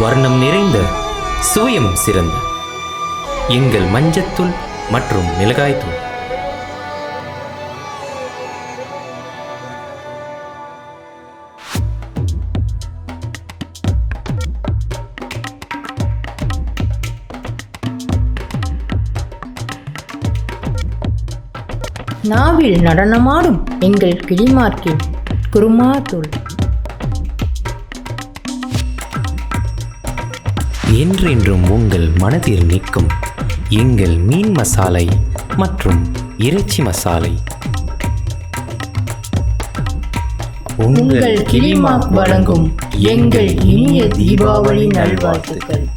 வர்ணம் நிறைந்த சுவையும் சிறந்த எங்கள் மஞ்சத்தூள் மற்றும் மிளகாய்த்தூள். நாவில் நடனமாடும் எங்கள் கிளிமார்க்கின் குருமா தூள். என்றென்றும் உங்கள் மனதில் நிற்கும் எங்கள் மீன் மசாலை மற்றும் இறைச்சி மசாலை. உங்கள் கிளிமார்க் வழங்கும் எங்கள் இனிய தீபாவளி நல்வாழ்த்துக்கள்.